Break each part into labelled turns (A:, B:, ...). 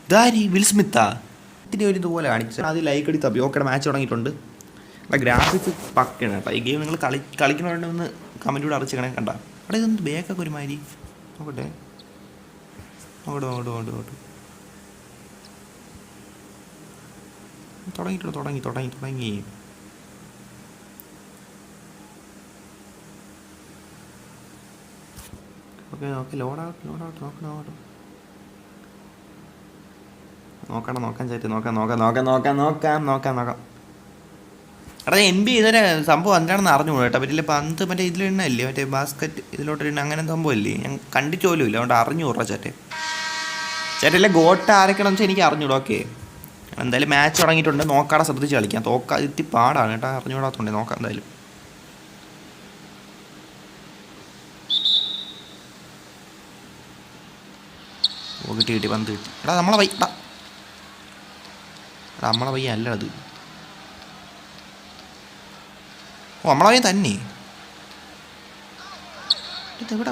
A: ഇതാരി will സ്മിത്താ ഇത്തിരി ഒരു ഇതുപോലെ കാണിച്ചു അത് ലൈക്ക് അടി തപ്പി ഓക്കെ മാച്ച് തുടങ്ങിയിട്ടുണ്ട്. ഗ്രാഫിക്സ് പക്കാണ് കേട്ടോ. ഈ ഗെയിം നിങ്ങൾ കളിക്കണമെന്ന് കമൻറ്റിലൂടെ അറിയിച്ചേക്കണേ. കണ്ട അവിടെ ഇതൊന്ന് ബേക്കൊക്കെ ഒരുമാതിരി നോക്കട്ടെ. ഓടും തുടങ്ങി. ഓക്കെ ലോഡാവട്ടെ നോക്കാം ചേച്ചി നോക്കാം. എടാ NBA ഇതൊരു സംഭവം എന്താണെന്ന് അറിഞ്ഞു കേട്ടോ. പറ്റില്ല പന്ത് മറ്റേ ഇതിലിടണല്ലേ, മറ്റേ ബാസ്ക്കറ്റ് ഇതിലോട്ടിടണ അങ്ങനെ സംഭവമല്ലേ. ഞാൻ കണ്ടിട്ട് പോലും ഇല്ല, അതുകൊണ്ട് അറിഞ്ഞൂടാ ചേട്ടല്ലേ ഗോട്ട് ആരൊക്കെയാണെന്ന് വെച്ചാൽ എനിക്ക് അറിഞ്ഞൂടാ. ഓക്കെ എന്തായാലും മാച്ച് തുടങ്ങിയിട്ടുണ്ട്. നോക്കാടെ ശ്രദ്ധിച്ച് കളിക്കാം. ഇത്തി പാടാണ് കേട്ടോ, അറിഞ്ഞൂടാത്തോണ്ടേ. നോക്കാം എന്തായാലും. കിട്ടി പന്ത് കിട്ടി. എടാ നമ്മളെ പയ്യ അല്ല അത്. നമ്മളെ പയ്യൻ തന്നെ. ഇതെവിടെ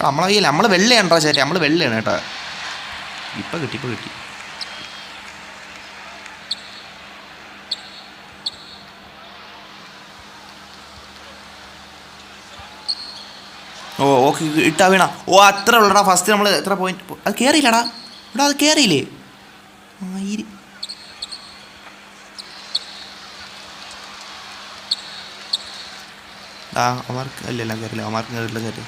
A: നമ്മളെ പയ്യല്ല, നമ്മൾ വെള്ളയാണ്ടാ ചേട്ടാ. നമ്മൾ വെള്ളയാണ് കേട്ടോ. ഇപ്പം കിട്ടി. ഓക്കെ ഇട്ടാ വീണ. അത്ര ഉള്ളടാ. ഫസ്റ്റ് നമ്മൾ എത്ര പോയിന്റ് അത് കയറിയില്ലടാ. ഇവിടെ അത് കയറിയില്ലേ? അവർക്ക് അല്ലല്ല കയറില്ല. അവന്മാർക്ക് കയറില്ല ചേട്ടൻ.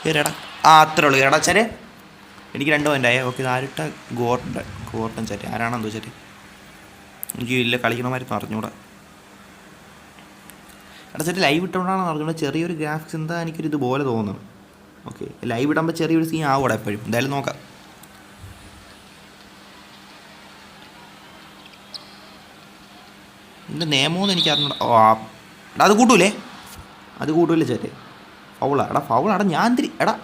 A: കയറിയടാ. അത്രേ ഉള്ളൂ. കേടാ ചേരെ. എനിക്ക് 2 പോയിൻ്റായേ. ഓക്കെ ആരിട്ട ഗോർട്ടൻ ചേട്ടൻ ആരാണെന്തോ ചേട്ടൻ. എനിക്ക് ഇല്ല കളിക്കണമായിരുന്നു അറിഞ്ഞൂടാ. എടാ ചേട്ടൻ ലൈവ് ഇട്ടുകൊണ്ടാണെന്ന് അറിഞ്ഞൂടാ. ചെറിയൊരു ഗ്രാഫിക്സ് എന്താ എനിക്കൊരു ഇതുപോലെ തോന്നുന്നു. ഓക്കെ ലൈവ് ഇടുമ്പോൾ ചെറിയൊരു സീൻ ആവൂടെ എപ്പോഴും. എന്തായാലും നോക്കാം. ഇതിൻ്റെ നിയമമൊന്നും എനിക്ക് അറിഞ്ഞൂടാ. എടാ അത് കൂട്ടൂലേ ചേട്ടൻ. എടാ ഫൗളാ. ഞാൻ എടാ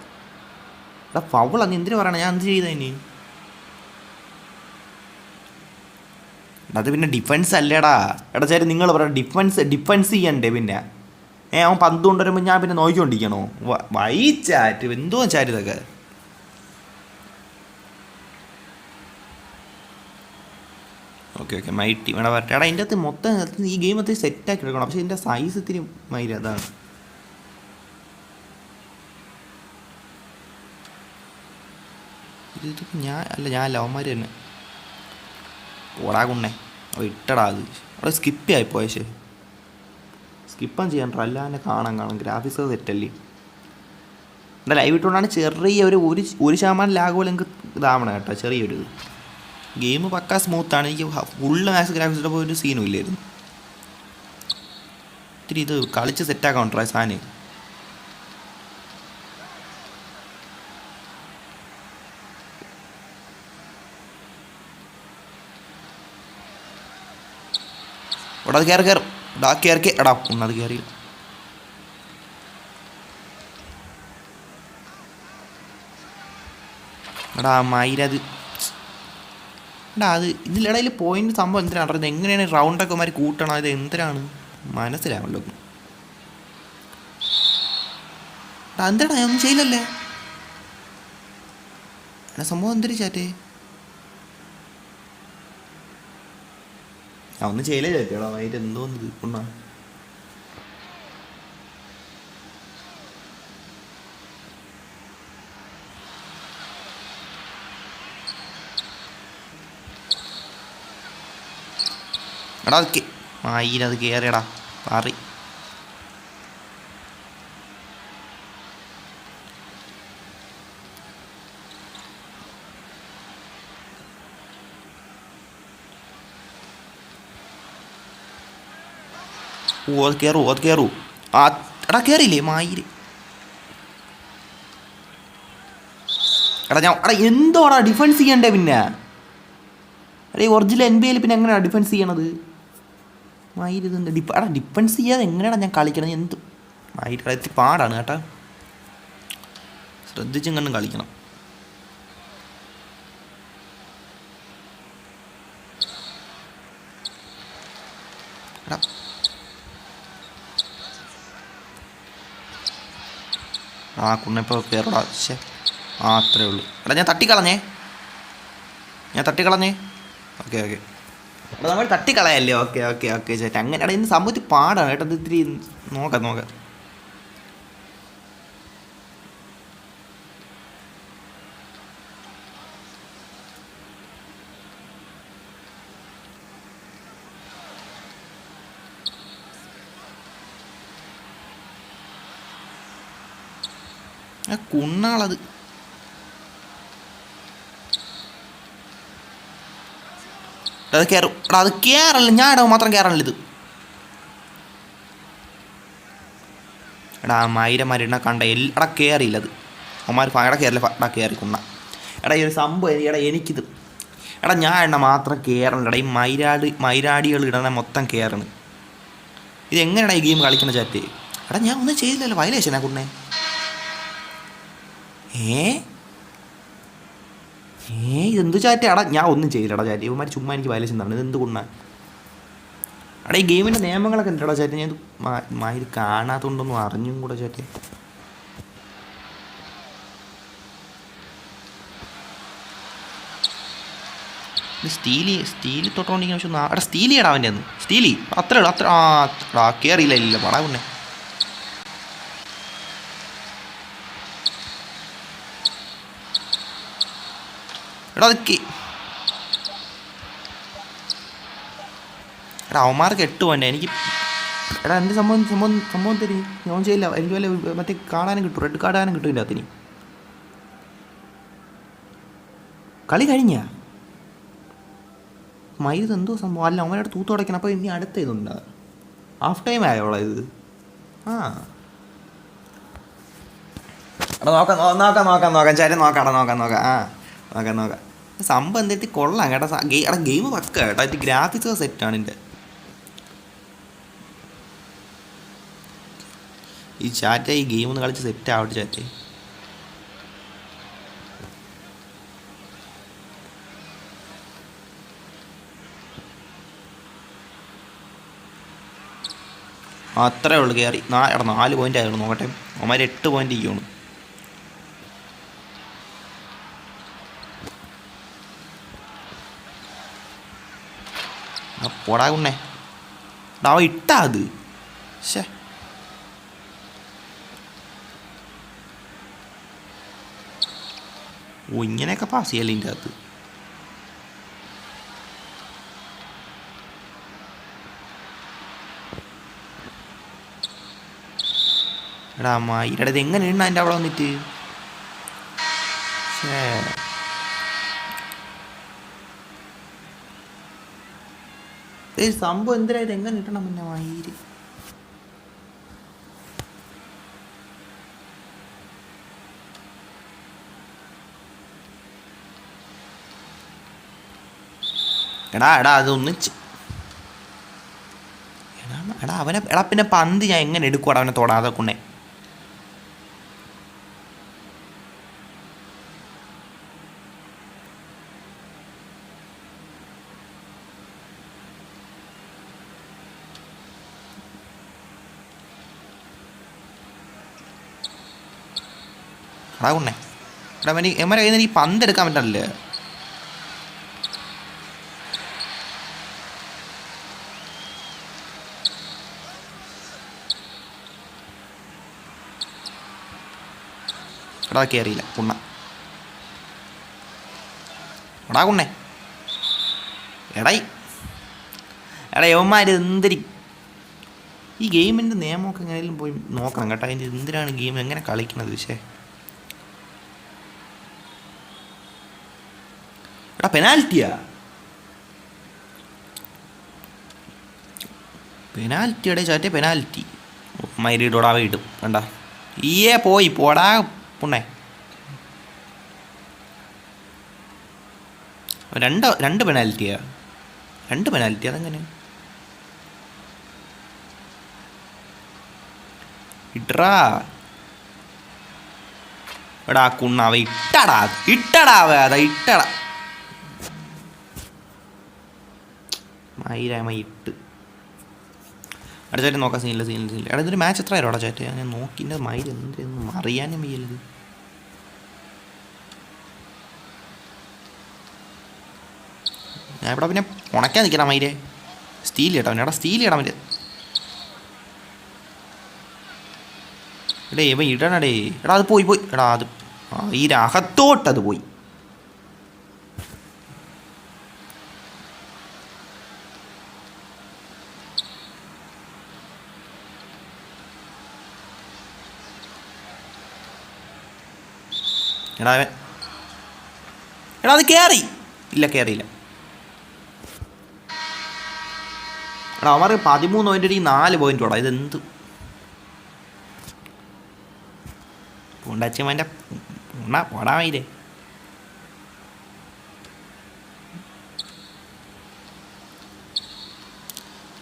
A: ഫൗളാ. നീ എന്തിനു പറയണേ? ഞാൻ എന്ത് ചെയ്താ ഇനി? അത് പിന്നെ ഡിഫൻസ് അല്ലേടാ. എടാ ചേട്ടൻ നിങ്ങൾ പറയാം ഡിഫൻസ് ചെയ്യണ്ടേ പിന്നെ. അവൻ പന്ത് കൊണ്ടുവരുമ്പോൾ ഞാൻ പിന്നെ നോക്കിക്കൊണ്ടിരിക്കണോ? ചാറ്റ് എന്തോ ചാറ്റ് ഇതൊക്കെ. ഓക്കെ മൈറ്റി വേണം വരട്ടെ. എടാ അതിൻ്റെ അകത്ത് മൊത്തം ഈ ഗെയിം അത്രയും സെറ്റാക്കി എടുക്കണം. പക്ഷേ ഇതിൻ്റെ സൈസ് ഇത്തിരി മൈര അതാണ്. ഇതിപ്പോൾ ഞാൻ ലവന്മാർ തന്നെ ഓടാകുണ്ണേ. ഇട്ടടാ അത് അവിടെ സ്കിപ്പ് ആയിപ്പോയ. ശരി സ്കിപ്പം ചെയ്യണ്ട, അല്ലാതെ കാണാം. ഗ്രാഫിക്സ് തെറ്റല്ലേ. എൻ്റെ ലൈവ് ഇട്ടുകൊണ്ടാണ് ചെറിയ ഒരു ശതമാനം ലാഗ് പോലെ എനിക്ക് ഇതാവണം കേട്ടോ. ചെറിയൊരു ഗെയിം പക്കാ സ്മൂത്താണ്. എനിക്ക് ഫുള്ള് മാക്സ് ഗ്രാഫിക്സ് ഇട്ടപ്പോൾ ഒരു സീനും ഇല്ലായിരുന്നു. ഇത്തിരി ഇത് കളിച്ച് സെറ്റാക്കാൻ സാധനം. എടാ അത് കയറും. എടാ ഒന്നത് കയറി. എടാ മയിലത്. എടാ അത് ഇതിലിടയിൽ പോയിന്റ് സംഭവം എന്തിനാണ് അറിയുന്നത്? എങ്ങനെയാണ് റൗണ്ടൊക്കെ മാതിരി കൂട്ടണം? ഇത് എന്തിനാണ് മനസ്സിലാവല്ലോ. എടാ എന്താടാ ഒന്നും ചെയ്യില്ലല്ലേ? എടാ സംഭവം എന്തിനു ചാറ്റേ? ഒന്നും ചെയ്യില്ല ചേട്ടാ. അതിൻ്റെ എന്തോന്ന് തീർക്കൊണ്ടാ. എടാ അത് അത് കയറിയടാ പാറി. അത് കയറൂ. എടാ കയറിയില്ലേ മായിര്. എടാ എന്തോടാ ഡിഫൻസ് ചെയ്യണ്ടേ പിന്നെ? എടാ ഈ ഒറിജിനൽ NBA പിന്നെ എങ്ങനെയാണ് ഡിഫൻസ് ചെയ്യണത്? മയിര് ഇതുണ്ട്. ഡിഫൻസ് ചെയ്യാതെ എങ്ങനെയാണ് ഞാൻ കളിക്കണം? എന്ത് മയിര് എത്തി പാടാണ് കേട്ടാ. ശ്രദ്ധിച്ചും കണ്ടും കളിക്കണം. എടാ ആ കുണ്ണിപ്പോൾ കയറടാ. ശേ ആ അത്രേ ഉള്ളൂ. എടാ ഞാൻ തട്ടിക്കളഞ്ഞേ. Okay okay. എടാ നമ്മൾ തട്ടിക്കളയല്ലേ. ഓക്കെ ഓക്കെ ഓക്കെ ചേട്ടാ. അങ്ങനെ എടാ ഇന്ന് സംഭവത്തിൽ പാടാണ് കേട്ടോ. ഇത് ഇത്തിരി നോക്കാം. കുണ്ണാളത് അത് കയറും. എടാ അത് കയറല്ല. ഞാൻ ഇടാൻ മാത്രം കയറാനില്ല ഇത്. എടാ മൈരന്മാരിടണ കണ്ട എടാ കയറിയില്ല അത്. അവന്മാർ എടാ കയറില്ല. എടാ കയറി കുണ്ണ. എടാ ഈ ഒരു സംഭവം എടാ എനിക്കിത്. എടാ ഞാൻ എണ്ണ മാത്രം കയറണില്ല. എടാ ഈ മൈരാടികൾ ഇടണ മൊത്തം കയറണ്. ഇത് എങ്ങനെയാണ് ഈ ഗെയിം കളിക്കുന്ന ചാറ്റ്? എടാ ഞാൻ ഒന്നും ചെയ്തില്ലല്ലോ. വയലേഷനാ കുണ്ണേ. ഇതെന്ത് ചാറ്റ്? എടാ ഞാൻ ഒന്നും ചെയ്തില്ലടാ ചാറ്റ്. ഇവന്മാർ ചുമ്മാ എനിക്ക് വയലേഷൻ തരണം. ഇതെന്ത് കുണ്ണ? എടാ ഈ ഗെയിമിൻ്റെ നിയമങ്ങളൊക്കെ ഉണ്ടടാ ചാറ്റ്. ഞാൻ ഇത് കാണാത്തതുകൊണ്ടൊന്നും അറിഞ്ഞും കൂടെ ചാറ്റ്. സ്റ്റീലി തൊട്ടോണ്ടിരിക്കുന്ന പക്ഷെ എടാ സ്റ്റീലി ഇടാ അവൻ്റെ ഒന്ന്. സ്റ്റീലി അത്ര കയറിയില്ല. ഇല്ല പടാ കുണ്ണേ. എടാ അതൊക്കെ എടാ അവന്മാർക്ക് 8 പോയിൻ്റ്. എനിക്ക് എടാ എൻ്റെ സംഭവം തരും. ഞാൻ ചെയ്യില്ല. എനിക്ക് വല്ല മറ്റേ കാണാനും കിട്ടും. റെഡ് കാർഡാനും കിട്ടും ഇതിൻ്റെ അകത്തിന്. കളി കഴിഞ്ഞ മൈത് എന്തോ സംഭവം. അല്ല അവനോട് തൂത്ത് തുടയ്ക്കണം. അപ്പോൾ ഇനി അടുത്ത ഇതുണ്ട്. ഹാഫ് ടൈം ആയോളാം ഇത്. എടാ നോക്കാം ചേട്ടൻ നോക്കാം. നോക്കാം. സംഭവം എന്തെത്തി കൊള്ളാം കേട്ടോ. എടാ ഗെയിം പക്ക കേട്ടോ. ഇത് ഗ്രാഫിക്സ് സെറ്റാണ് എൻ്റെ. ഈ ചാറ്റ ഈ ഗെയിം ഒന്ന് കളിച്ച് സെറ്റ് ആവട്ടെ ചാറ്റ്. അത്രേ ഉള്ളൂ കയറി. എടാ 4 പോയിൻ്റ് ആയിരുന്നു. നോക്കട്ടെ. അവന്മാർ 8 പോയിൻ്റ് ഇരിക്കുകയാണ്. പോടാ കുണ്ണേ. അവ ഇട്ടാ അത്. ശേ ഇങ്ങനെയൊക്കെ പാസ് ചെയ്യല്ലേ ഇതിൻ്റെ അകത്ത്. എടാ മയിലടാ ഇത് എങ്ങനെ ഇടണം അതിൻ്റെ അവിടെ വന്നിട്ട്. സംഭവം എന്തിനാ ഇത് എങ്ങനെ ഇട്ടണം പിന്നെ മയില്. എടാ അതൊന്ന് അവനെ പിന്നെ പന്ത് ഞാൻ എങ്ങനെ എടുക്കുവാടാ അവനെ തൊടാതെ കൊണ്ടേ. എടാ കൊണ്ടേ എമ്മരെ കയ്യിൽ നിന്ന് ഈ പന്ത് എടുക്കാൻ പറ്റല്ലേ. എടാ കയറിയില്ല കുണ്ണ. എടാ കുണ്ണേ. എടാ യവന്മാർ എന്തിരി ഈ ഗെയിമിൻ്റെ നിയമമൊക്കെ എങ്ങനെയും പോയി നോക്കണം കേട്ടോ. അതിൻ്റെ എന്തിനാണ് ഗെയിം എങ്ങനെ കളിക്കുന്നത്. പക്ഷേ എടാ പെനാൽറ്റിയാ. പെനാൽറ്റിയുടെ ചാറ്റേ പെനാൽറ്റി. മൈരീടോടാവേ ഇടും വേണ്ട. പോയി പോടാ പുണ്ണേ. രണ്ട് പെനാൽറ്റിയാ. 2 പെനാൽറ്റി അതെങ്ങനെ ഇട്ടറാ. എടാ കുണ്ണാവ ഇട്ടടാ അതാ ഇട്ടടാ. മയിരാമ ഇട്ട് എടാ ചേട്ടൻ നോക്കാം, സീനില്ല. എടാ ഇതൊരു മാച്ച് എത്ര ആയിരുന്നു അവിടെ ചേട്ടൻ? ഞാൻ നോക്കിൻ്റെ മൈൽ എന്തെന്നും അറിയാനും വയ്യല്ലത്. ഞാൻ ഇവിടെ പിന്നെ ഉണക്കാൻ നിൽക്കണം മൈരെ. സ്റ്റീൽ കേട്ടോ എടാ, സ്റ്റീൽ കേടാ മറ്റേ. എടേ ഇവ ഇടണടേ. എടാ അത് പോയി എടാ അത് ഈ അകത്തോട്ടത് പോയി. എടാ അത് കയറി ഇല്ല, കയറിയില്ല. എടാ അവന്മാർക്ക് 13 പോയിന്റ് 4 പോയിന്റോടാ. ഇതെന്ത് പൂണ്ടച്ചമ്മൻ്റെ പോടാമയില്ലേ.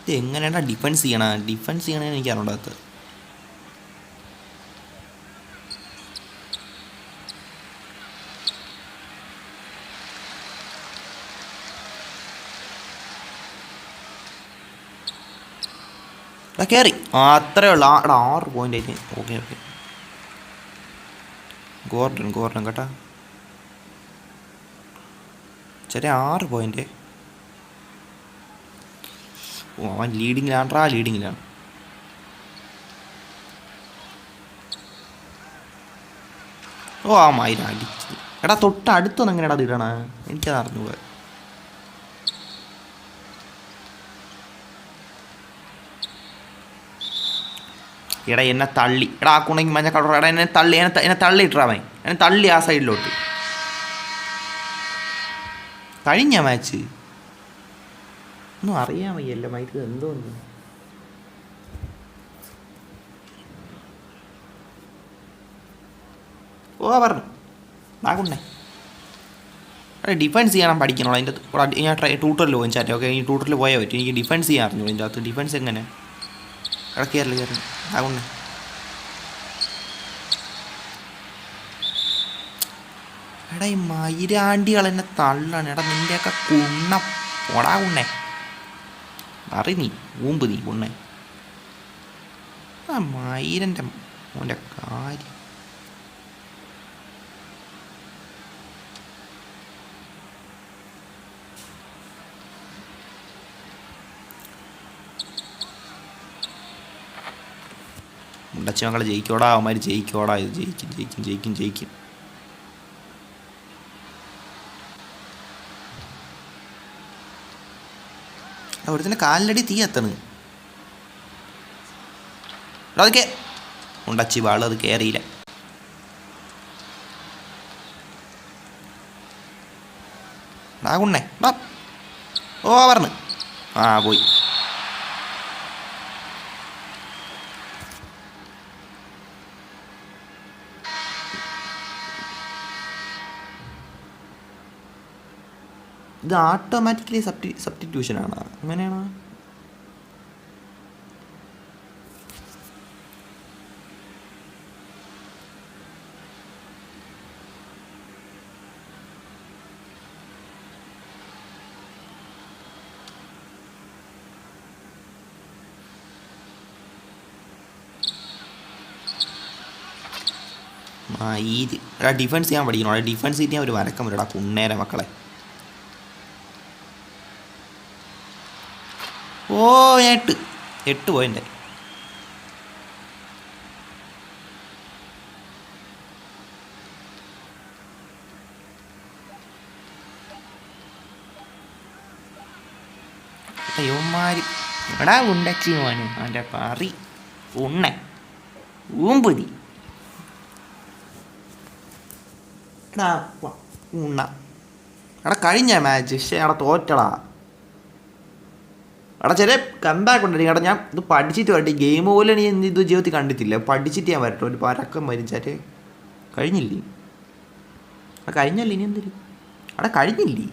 A: ഇത് എങ്ങനെയാ ഡിഫെൻസ് ചെയ്യണമെന്ന് എനിക്ക് അറിഞ്ഞൂടാത്തത്. എടാ കയറി അത്രേ ഉള്ളു. എടാ 6 പോയിന്റ് ആയിട്ട്. ഓക്കെ ഗോർഡൻ കേട്ടാ. ചെറിയ 6 പോയിന്റ്. ഓ അവൻ ലീഡിങ്ങിലാണ്. ഓ ആ മൈര അടിച്ചത്. എടാ തൊട്ടടുത്തൊന്നും എങ്ങനെയാടാ അത് ഇടണ? എനിക്കത് അറിഞ്ഞുപോയി. എടാ എന്നെ തള്ളി. എടാ ആ കുണങ്ങി മഞ്ഞ കളർ. എടാ എന്നെ തള്ളി ഇട്ടവൻ. എന്നെ തള്ളി ആ സൈഡിലോട്ട്. കഴിഞ്ഞ മാച്ച് ഒന്നും അറിയാൻ വയ്യല്ല മൈക്ക് എന്തോന്ന്. ഓ പറഞ്ഞു നാകുണ്ണേ. എടാ ഡിഫെൻസ് ചെയ്യാൻ പഠിക്കണോ അതിൻ്റെ? ഞാൻ ട്യൂട്ടറിൽ പോയി ചാറ്റേ. ഓക്കെ ഈ ട്യൂട്ടറിൽ പോയാൽ പറ്റും. എനിക്ക് ഡിഫെൻസ് ചെയ്യാൻ അറിഞ്ഞു. അതിൻ്റെ അകത്ത് ഡിഫെൻസ് എങ്ങനെ? എടാ കയറി നാകുണ്ണേ. എടാ ഈ മയിരാണ്ടികൾ എന്നെ തള്ളാണ്. എടാ നിൻ്റെയൊക്കെ കുണ്ണ പൊടാ കുണ്ണേ. അറി നീ ഊമ്പ് നീ കുണ്ണേ. ആ മയിരൻ്റെ മോൻ്റെ കാര്യം. മുണ്ടച്ചി മക്കളെ ജയിക്കോടാ. അവന്മാർ ജയിക്കോടാ. ഇത് ജയിക്കും. അവിടുത്തെ കാലിലടി തീ എത്തണ്. അതൊക്കെ മുണ്ടച്ചി വാള് അത് കയറിയില്ല. കുണ്ണേ ഓ പറഞ്ഞു. ആ പോയി. ഇത് ഓട്ടോമാറ്റിക്കലി സബ്സ്റ്റിറ്റ്യൂഷനാണ്. അങ്ങനെയാണോ? ഡിഫെൻസ് ചെയ്യാൻ പഠിക്കണോ? ഡിഫെൻസ് ചെയ്യാൻ ഒരു വരക്കം വരടാ കുണ്ണേരെ മക്കളെ. ഓ 8 പോയിന്റ്. യുവന്മാര് എടാ ഉണ്ടച്ചി മോന് അവൻ്റെ പറി ഉണ്ണ ഊമ്പുതി. എടാ ഉണ്ണ. എടാ കഴിഞ്ഞ മാച്ച് എടാ തോറ്റടാ. എടാ ചെറിയ കമ്പാക്ക് ഉണ്ടായി. എടാ ഞാൻ ഇത് പഠിച്ചിട്ട് വരട്ടെ. ഗെയിം പോലെ നീ ഇത് ജീവിതത്തിൽ കണ്ടിട്ടില്ല. പഠിച്ചിട്ട് ഞാൻ വരട്ടെ. ഒരു പരക്കം വരിച്ചാറ്റ് കഴിഞ്ഞില്ലേ? എടാ കഴിഞ്ഞല്ലേ ഇനി എന്തൊരു? എടാ കഴിഞ്ഞില്ലേ?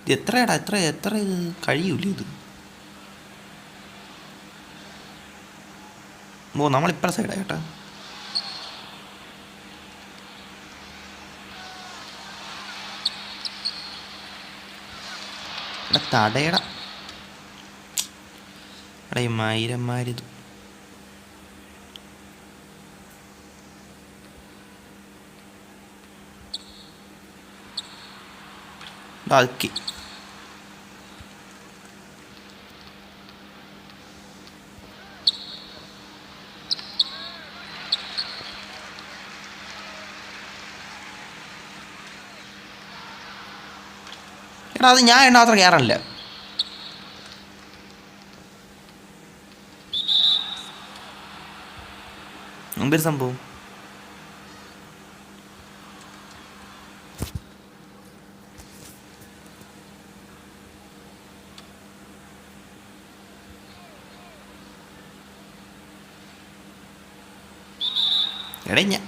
A: ഇത് എത്രയാടാ? എത്ര ഇത് കഴിയൂലേ ഇത്? ഓ നമ്മളിപ്പറ സൈഡാ കേട്ടാ. എടാ തടയടാ. എടാ ഈ മയിരന്മാരിത് ബാക്കി എടാ അത് ഞാൻ എണ്ണ അത്ര കയറാനില്ല. എന്തൊരു സംഭവം. എടേ ഞാൻ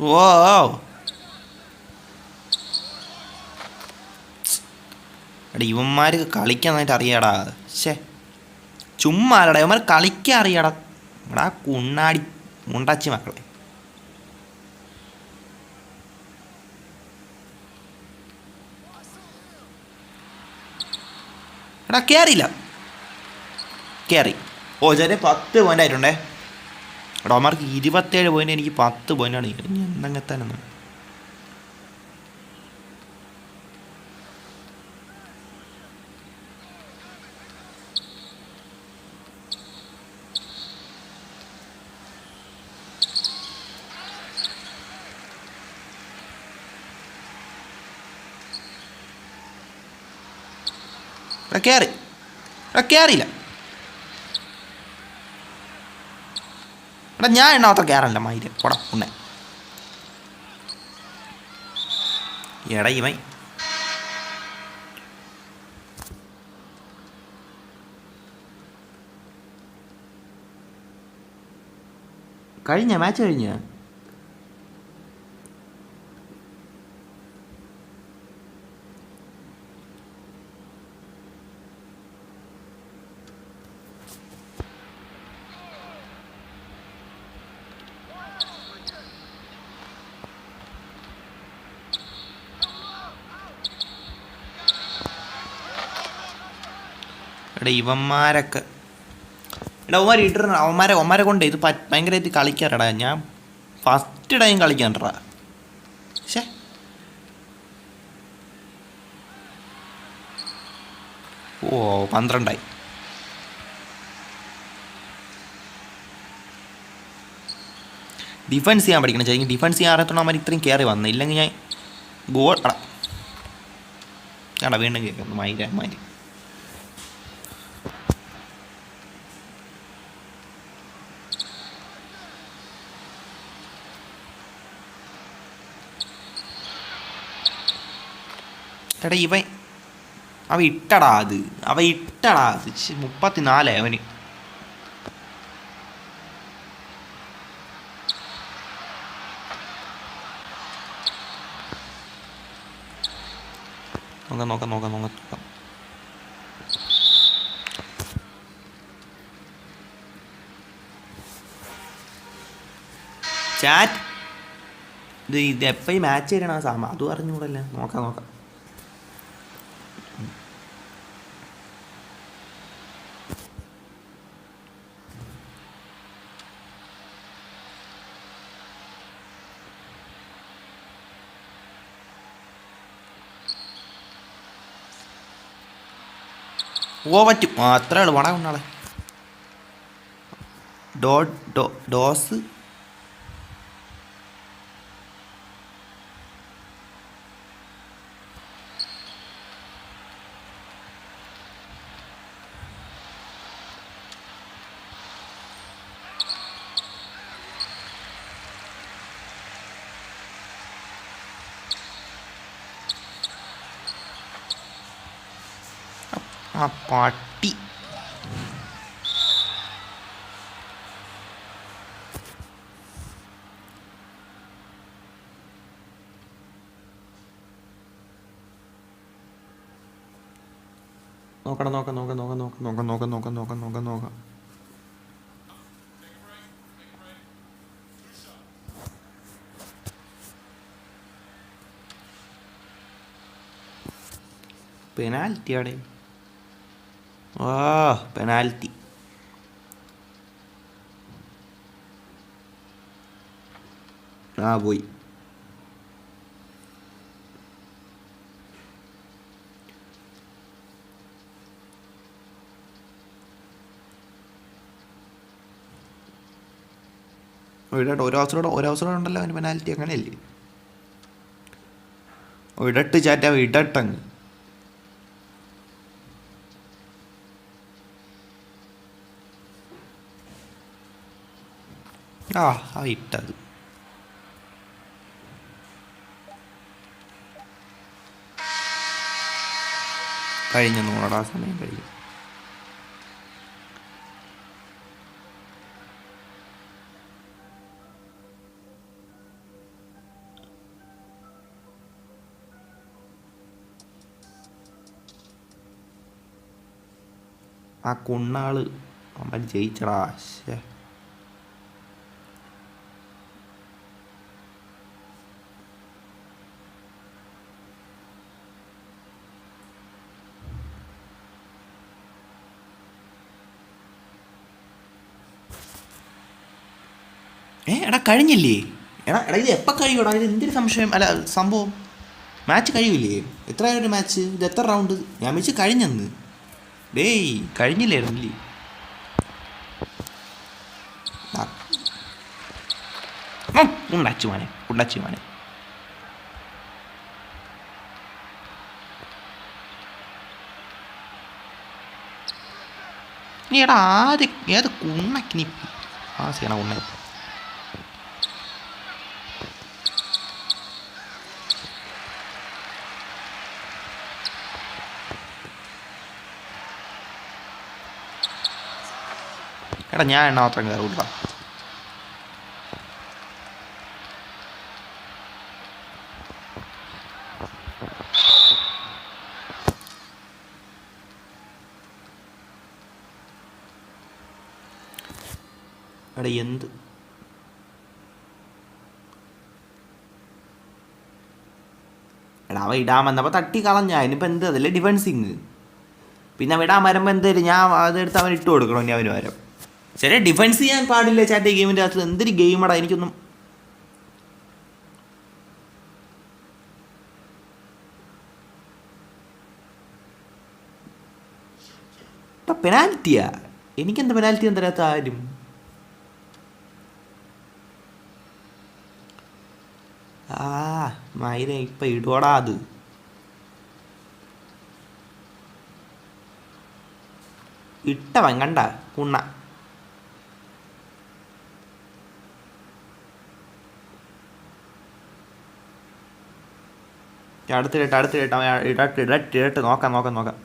A: ഓ എടാ ഇവന്മാർക്ക് കളിക്കാൻ നന്നായിട്ട് അറിയാടാ. ശേ ചുമ്മാ അല്ലടാ ഇവന്മാർ കളിക്കാൻ അറിയാടാ. എടാ കുണ്ണാടി മുണ്ടാച്ചി മക്കളെ. എടാ കയറിയില്ല. കയറി. ഓ ചെറിയ 10 പോയിൻ്റ് ആയിട്ടുണ്ടേ. എടാ അവന്മാർക്ക് 27 പോയിൻ്റ്, എനിക്ക് 10 പോയിൻ്റാണ്. ഇനി എന്തെങ്ങത്താനൊന്നും. എടാ കയറി. എടാ കയറിയില്ല. എടാ ഞാൻ എണ്ണാത്ര കയറാനില്ല മയില്. പോടാ ഉണ്ണേ. എടാ ഇവൻ കഴിഞ്ഞ മാച്ച് കഴിഞ്ഞ എടാ ഇവന്മാരൊക്കെ എടാ അവന്മാർ ഇട്ടിരുന്ന അവന്മാരെ കൊണ്ട് ഇത് ഭയങ്കരമായിട്ട് കളിക്കാറടാ. ഞാൻ ഫസ്റ്റ് ടൈം കളിക്കാൻടാ. ശേ ഓ 12 ഡിഫൻസ് ചെയ്യാൻ പഠിക്കണം. ശരിക്കും ഡിഫൻസ് ചെയ്യാൻ അറിയത്തോളം അവന്മാർ ഇത്രയും കയറി വന്നത്. ഇല്ലെങ്കിൽ ഞാൻ ഗോൾ എടാ വീണ്ടും കേൾക്കുന്നു മയിരന്മാര്. എടാ ഇവൻ അവ ഇട്ടടാ അത് 34 അവന്. നോക്കാം. ചാറ്റ് ഇത് എപ്പോൾ ഈ മാച്ച് തരണ സാമ അതും അറിഞ്ഞൂടല്ലേ. നോക്കാം. ഓ പറ്റും അത്രേ ഉള്ളു. വട കൊണ്ടാളെ ഡോസ് ആ പട്ടി. നോക്കണം നോക്കാം നോക്കാം നോക്കാം നോക്കാം നോക്കാം നോക്കാം നോക്കാം നോക്കാം നോക്കാം നോക്കാം. പെനാൽറ്റി അവിടെ. ആ പെനാൽറ്റി. ആ പോയി. ഇടട്ട് ഒരവസരം ഉണ്ടല്ലോ അവന് പെനാൽറ്റി, അങ്ങനെയല്ലേ? ഇടട്ട് ചാറ്റ ഇടട്ടങ്ങ്. ആ ഇട്ടത് കഴിഞ്ഞു. നോടാ സമയം കഴിഞ്ഞു. ആ കുണ്ണാള് അവൻ ജയിച്ചടാ. ശേ എടാ കഴിഞ്ഞില്ലേ? എടാ ഇത് എപ്പോൾ കഴിയൂടാ? ഇത് എന്തൊരു സംശയം. അല്ല സംഭവം മാച്ച് കഴിയൂലേ? എത്രയായ ഒരു മാച്ച്? ഇത് എത്ര റൗണ്ട്? ഞാൻ വെച്ച് കഴിഞ്ഞെന്ന്. ഡേയ് കഴിഞ്ഞില്ലായിരുന്നില്ലേ? ഉണ്ടാച്ചു മോനെ. നീ എടാ ഏത് കുണ്ണക്കിനി ആ സീണ കുണ്ണ. എടാ ഞാൻ മാത്രം കയറൂട്ടാ. എടാ എന്ത് എടാ അവ ഇടാൻ വന്നപ്പോൾ തട്ടി കളഞ്ഞ. അതിനിപ്പോൾ എന്ത്? അതല്ലേ ഡിഫൻസിങ്. പിന്നെ വിടാൻ വരുമ്പോൾ എന്തായാലും ഞാൻ അതെടുത്ത് അവൻ ഇട്ട് കൊടുക്കണം. ഇനി അവന് വരം ശരി. ഡിഫൻസ് ചെയ്യാൻ പാടില്ല ചാറ്റ്. ഗെയിമിൻ്റെ അകത്ത് എന്തൊരു ഗെയിമാടാ. എനിക്കൊന്നും പെനാൽറ്റിയാ. എനിക്കെന്താ പെനാൽറ്റി ഒന്നും തരാത്ത ആരും? ആ മൈര ഇപ്പം ഇടോടാ. അത് ഇട്ടവൻ കണ്ട കുണ്ണ. അടുത്തിട്ട് നോക്കാം.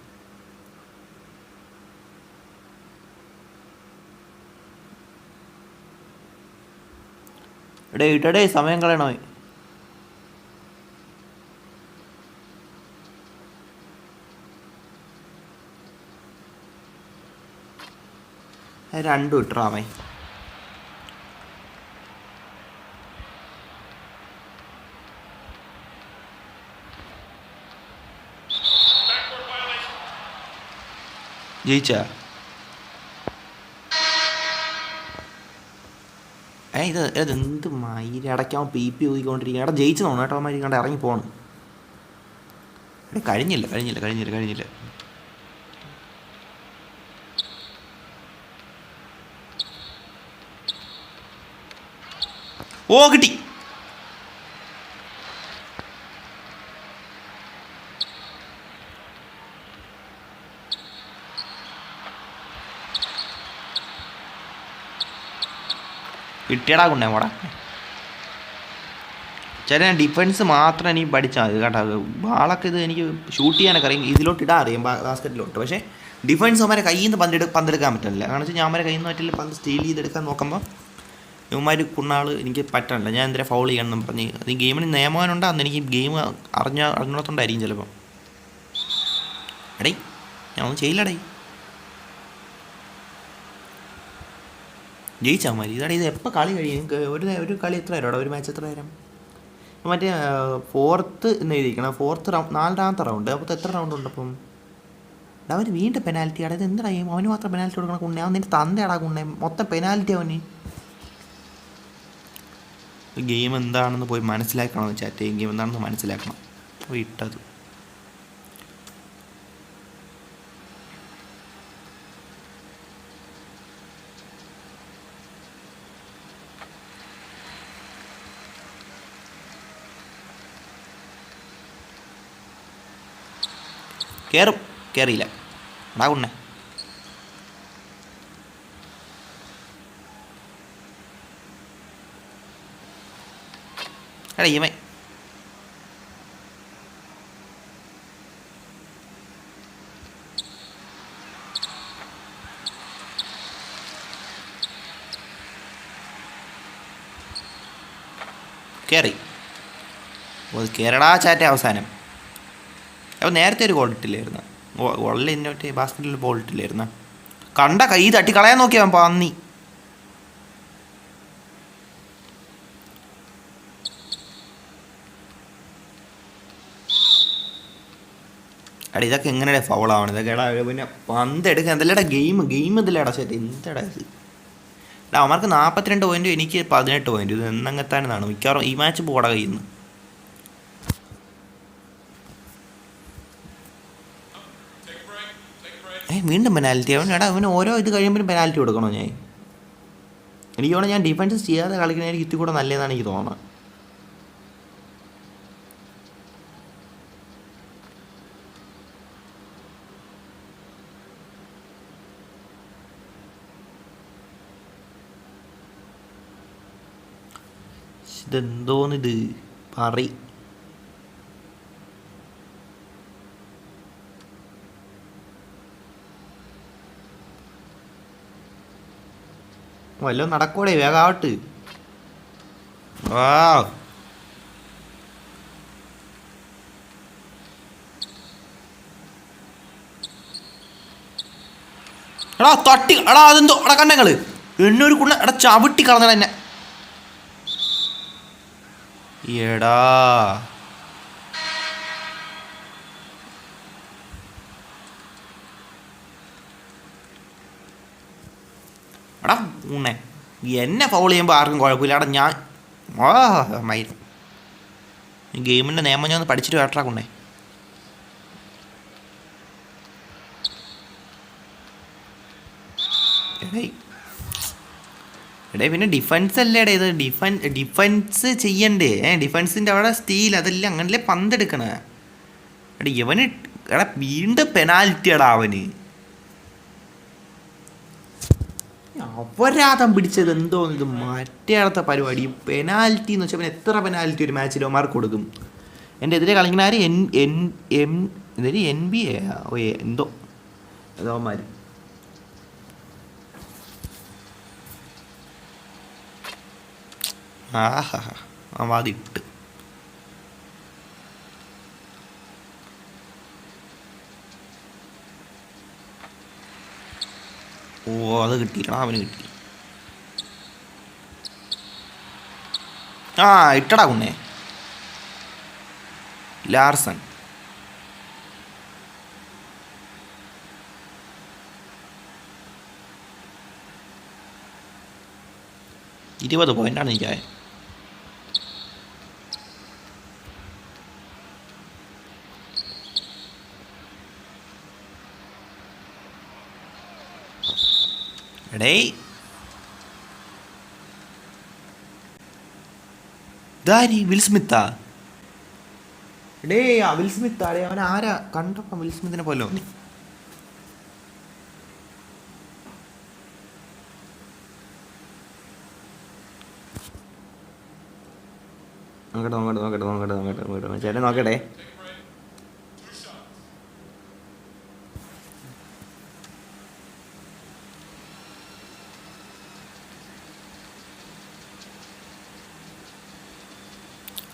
A: ഇടേ സമയം കളയണോ? രണ്ടും ഇട്ടറാമേ. ജയിച്ചാ? ഇതെന്ത് മയില് അടയ്ക്കാൻ PP ഊതിക്കൊണ്ടിരിക്കുക. എടാ ജയിച്ചു തോന്നുന്നു കേട്ടോ. മരി കണ്ട് ഇറങ്ങി പോകണം. കഴിഞ്ഞില്ല. ഓ കിട്ടി. കിട്ടിയടാ കൊണ്ടേ മോടാ. ചില ഡിഫൻസ് മാത്രം എനിക്ക് പഠിച്ചാൽ മതി കേട്ടോ. ബാളൊക്കെ ഇത് എനിക്ക് ഷൂട്ട് ചെയ്യാനൊക്കെ അറിയാം. ഇതിലോട്ട് ഇടാൻ അറിയാം ബാസ്ക്കറ്റിലോട്ട്. പക്ഷേ ഡിഫൻസ് അവരെ കയ്യിൽ നിന്ന് പന്തെടുക്കാൻ പറ്റില്ല. കാരണം വെച്ചാൽ ഞാൻ അവരെ കയ്യിൽ നിന്ന് പറ്റില്ല. പന്ത് സ്റ്റീൽ ചെയ്തെടുക്കാൻ നോക്കുമ്പോൾ ഇവന്മാർ കുണ്ണാൾ എനിക്ക് പറ്റണില്ല. ഞാൻ എന്തിനാ ഫൗൾ ചെയ്യണമെന്ന് പറഞ്ഞ് അത് ഗെയിമിന് നിയമങ്ങളുണ്ട്. അന്ന് എനിക്ക് ഗെയിം അറിഞ്ഞിടത്തോണ്ടായിരിക്കും ചിലപ്പം. എടേ ഞാൻ ഒന്നും ചെയ്യില്ലടേ. ജയിച്ചാൽ മതി. ഇതാടെ ഇത് എപ്പോൾ കളി കഴിയും? ഒരു കളി എത്ര നേരം? ഒരു മാച്ച് എത്ര നേരം? മറ്റേ ഫോർത്ത് എന്ന് എഴുതിയിരിക്കണം. ഫോർത്ത് റൗണ്ട്, 4ാമത്തെ റൗണ്ട്. അപ്പോൾ എത്ര റൗണ്ട് ഉണ്ട് അപ്പം? അവന് വീണ്ടും പെനാൽറ്റി. അതായത് എന്താ ചെയ്യും? അവന് മാത്രം പെനാൽറ്റി കൊടുക്കണം കുണ്ണെ. അവൻ നിൻ്റെ തന്തയാടാ കുണ്ണെ. മൊത്തം പെനാൽറ്റി അവന്. ഗെയിം എന്താണെന്ന് പോയി മനസ്സിലാക്കണം. ചാറ്റ് ഗെയിം എന്താണെന്ന് മനസ്സിലാക്കണം. ഇട്ടത് കയറും. കയറിയില്ല ഉണ്ടാകുണ്ണേ. എടാ ഇവൻ കയറി. കേരള ചാറ്റ് അവസാനം. അപ്പോൾ നേരത്തെ ഒരു ഗോൾ ഇട്ടില്ലായിരുന്നു. ഗോളിൽ ഇന്നോട്ട് ബാസ്കറ്റിൽ ബോൾ ഇട്ടില്ലായിരുന്നു. കണ്ട കൈ തട്ടി കളയാൻ നോക്കിയാൽ പന്നി. എടാ ഇതൊക്കെ എങ്ങനെയാ ഫൗളാവണം? ഇതൊക്കെ എടാ പിന്നെ പന്ത് എടുക്കുക എന്തല്ലേടാ ഗെയിം ഇതില്ലേടാ ചേട്ടാ. എന്താടാ ഇത്? എടാ അവന്മാർക്ക് 42 പോയിൻറ്റും എനിക്ക് 18 പോയിൻറ്റ്. ഇത് എന്നങ്ങത്താനാണ് മിക്കവാറും ഈ മാച്ച് പോടാ കയ്യിൽ നിന്ന്. വീണ്ടും പെനാൽറ്റി. എടാ അവന് ഓരോ ഇത് കഴിയുമ്പോഴും പെനാൽറ്റി കൊടുക്കണോ? എനിക്ക് തോന്നുന്നു ഞാൻ ഡിഫൻസ് ചെയ്യാതെ കളിക്കുന്നതിന് ഇത്തി കൂടെ നല്ലതെന്നാണ് എനിക്ക് തോന്നുന്നത്. ഇതെന്തോന്നിത് പറ. വല്ലതും നടക്കൂടെ? വേഗാവട്ട്. എടാ തട്ടി. എടാ അതെന്തോ എടാ കണ്ണങ്ങള് എന്നൊരു കുണ്ണ. എടാ ചവിട്ടി കളഞ്ഞ എന്നെ. എടാ എടാ ഊണ്ണേ എന്നെ ഫൗൾ ചെയ്യുമ്പോൾ ആർക്കും കുഴപ്പമില്ല. എടാ ഞാൻ മൈ ഗെയിമിൻ്റെ നിയമം ഞാൻ ഒന്ന് പഠിച്ചിട്ട് കേട്ടാ കൊണ്ടേ. എടേ പിന്നെ ഡിഫൻസ് അല്ലേടേ ഇത്? ഡിഫൻസ് ചെയ്യണ്ടേ? ഡിഫൻസിൻ്റെ അവിടെ സ്റ്റീൽ അതെല്ലാം അങ്ങനല്ലേ പന്തെടുക്കണേ. എടാ ഇവന് എടാ വീണ്ടും പെനാൽറ്റി. എടാ അവന് അപരാധം പിടിച്ചത് എന്തോ ഇത് മറ്റേ അടുത്ത പരിപാടി. പെനാൽറ്റി എന്ന് വെച്ചാൽ പിന്നെ എത്ര പെനാൽറ്റി ഒരു മാച്ചിൽ അവന്മാർക്ക് കൊടുക്കും? എൻ്റെ എതിരെ കളിക്കണാര് NBA എന്തോ അവന്മാർ. അതിട്ട് അത് കിട്ടിയില്ല. അവന് കിട്ടി. ഇട്ടടാ കുണ്ണേ. ലാർസൺ 20 പോയിൻ്റാണ് എനിക്കായ. എടേ ഇതാരി വിൽ സ്മിത്താ? എടേ വിൽ സ്മിത്ത് ആടേ. അവൻ ആരാ? കണ്ടപ്പം വിൽ സ്മിത്തിനെ പോലെ തോന്നി. നോക്കട്ടെ ചേട്ടൻ നോക്കട്ടെ.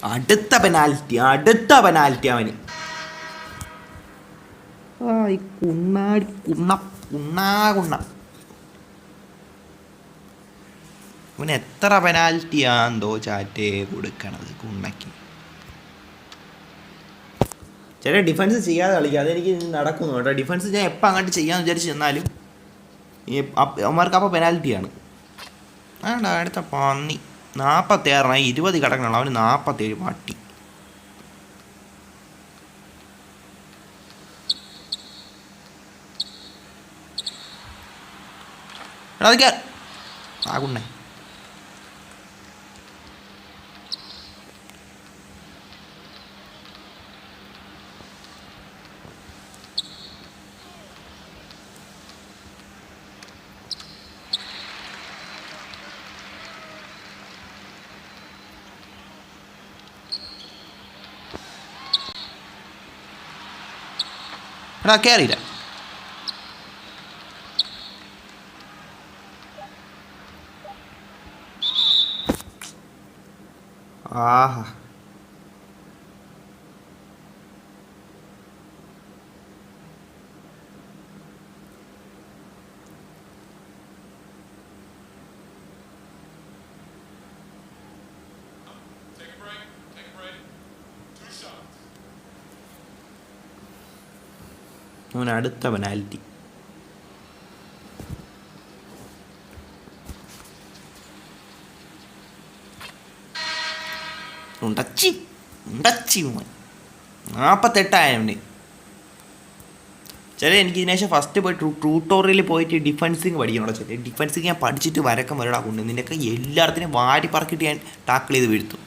A: അടുത്ത പെനാൽറ്റി അവന്. ഈ കുണ്ണാടി കുണ്ണ ഇവന് എത്ര പെനാൽറ്റിയാന്തോ ചാറ്റേ കൊടുക്കണത് കുണ്ണയ്ക്ക്. ചില ഡിഫൻസ് ചെയ്യാതെ കളിക്കുക, അതെനിക്ക് നടക്കുന്നു കേട്ടോ. ഡിഫൻസ് ഞാൻ എപ്പോൾ അങ്ങോട്ട് ചെയ്യാമെന്ന് വിചാരിച്ച് ചെന്നാലും അവന്മാർക്ക് അപ്പോൾ പെനാൽറ്റിയാണ്. വേണ്ട അടുത്ത പന്നി 46 20 കിടക്കണം, അവന് 47 പട്ടി. അതൊക്കെ ആകുണ്ണേ. എടാ കയറിയില്ല. ആഹാ അവന് അടുത്ത പെനാൽറ്റി. ഉണ്ടച്ചി 48 ചില എനിക്ക് ഇതിനേശം ഫസ്റ്റ് പോയി ട്യൂട്ടോറിയലിൽ പോയിട്ട് ഡിഫൻസിങ് പഠിക്കണം. ചില ഡിഫൻസിങ് ഞാൻ പഠിച്ചിട്ട് വരക്കം വരടാ കൊണ്ട് നിനക്ക് എല്ലാത്തിനും വാരി പറക്കിയിട്ട് ഞാൻ ടാക്കിൾ ചെയ്ത് വീഴ്ത്തും.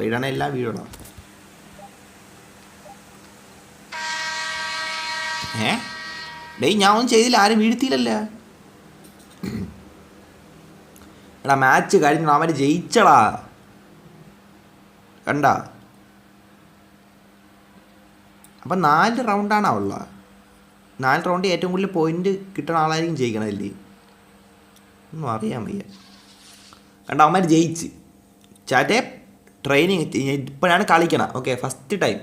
A: വീടാണ് എല്ലാം വീടാണ്. ഡേയ് ഞാൻ ഒന്നും ചെയ്തില്ല, ആരും വീഴ്ത്തിയില്ലല്ല. എടാ മാച്ച് കഴിഞ്ഞ അവര് ജയിച്ചടാ, കണ്ട. അപ്പം 4 റൗണ്ടാണ് ഉള്ളത്. 4 റൗണ്ട് ഏറ്റവും കൂടുതൽ പോയിന്റ് കിട്ടുന്ന ആളായിരിക്കും ജയിക്കണമല്ലേ, ഒന്നും അറിയാൻ വയ്യ. കണ്ട അവന്മാർ ജയിച്ച്. ചാറ്റേ ട്രെയിനിങ് ഇപ്പോഴാണ് കളിക്കണം. Okay first time